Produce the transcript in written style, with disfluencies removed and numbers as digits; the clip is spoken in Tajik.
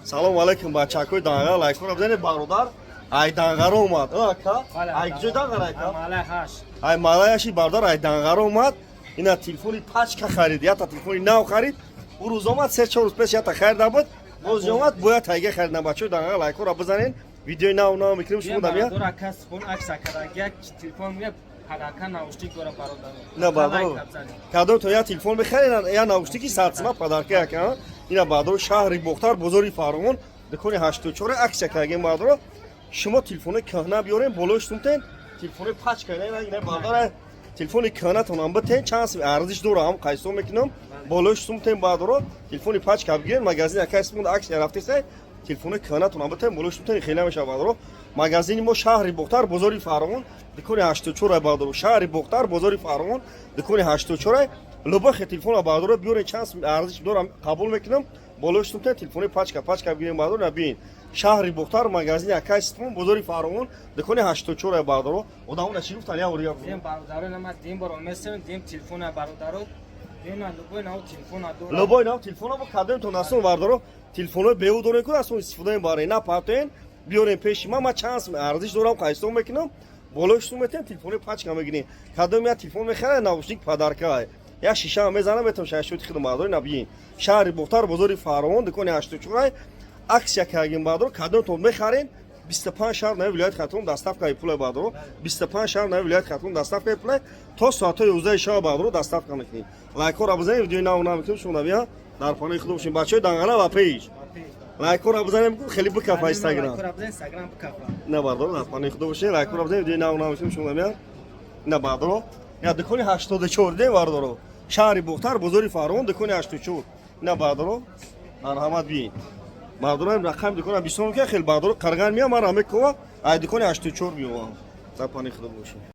салом алайкум бачакои данга лайкора бизанед бародар. Ай дангаро омад. Ака. Ай ҷо дангара ака. Ай малаяши бародар ай дангаро омад. Ина телефони пачка харид. Ята телефони нав харид. У рӯз омад 3-4 рӯз пеш ята харида буд. Боз омад бояд тайга харидна бачаҳо данга лайкора бизанед. Видеои нав мекунем шумо дамя. На бадро. Кадом то я телефон бихаред я наушники сатсима падарка яка. Ина бадро шаҳри Бохтар бозори Фарғон дукони 84 аксия кардем бадро. Шумо телефони кӯҳна биёрем болош сумтен. Телефони пачка ина бадро телефони кӯҳнатон битен чанс арзиш дорам қайсо мекунам. Болош сумтен бадро телефони пачка бигирен магазин яка сумд аксия рафтеса. Телефони кӯҳнатон битен болош сумтен хела меша бадро. Магазини мо шаҳри Бохтар бозори Фарғон дукони 84 бадро шаҳри Бохтар бозори Фарғон дукони 84 лобахи телефона бадро биёрен чанс арзиш дорам қабул мекунам. Болош сумтен телефони пачка бигирен бадро набин шаҳри Бохтар магазини яка сумд бозори Фарғон дукони 84 бадро одамона чӣ гуфтан я ория дем бародаро нама дем боро месем дем телефона бародаро дем лобой нав телефона дора лобой нав телефона бо кадем то насон бардаро телефоно беу дорен кун асон истифодаи баре на патен биёрен пеши мама чанс арзиш дорам қайсо мекунам болош сумтен телефони пачка мегирем кадем я телефон мехара наушник падарка я шиша мезанам метам шашоти хидматдори набиин шаҳри Бохтар бозори Фарғон дукони 84 аксия кардем бадро кадом то мехарен 25 шаҳр нави вилояти Хатон доставкаи пулай бадро 25 шаҳр нави вилояти Хатон доставкаи пулай то соати 11 шаб бадро доставка мекунем лайкора бизанем видеои нав мекунем шумо навия дар панои худо бошем бачаҳои дангана ва пейж лайкора бизанем хеле бикафа инстаграм на бадро дар панои худо бошем лайкора бизанем видеои нав мекунем шумо навия на бадро я дукони 84 дем бардоро шаҳри Бохтар бозори Фарғон дукони 84 на бадро марҳамат биин мардуам рақами дукона бисёр ки хел бадро қарган миям мара мекова ай дукони 84 биём дар пани худо бошем.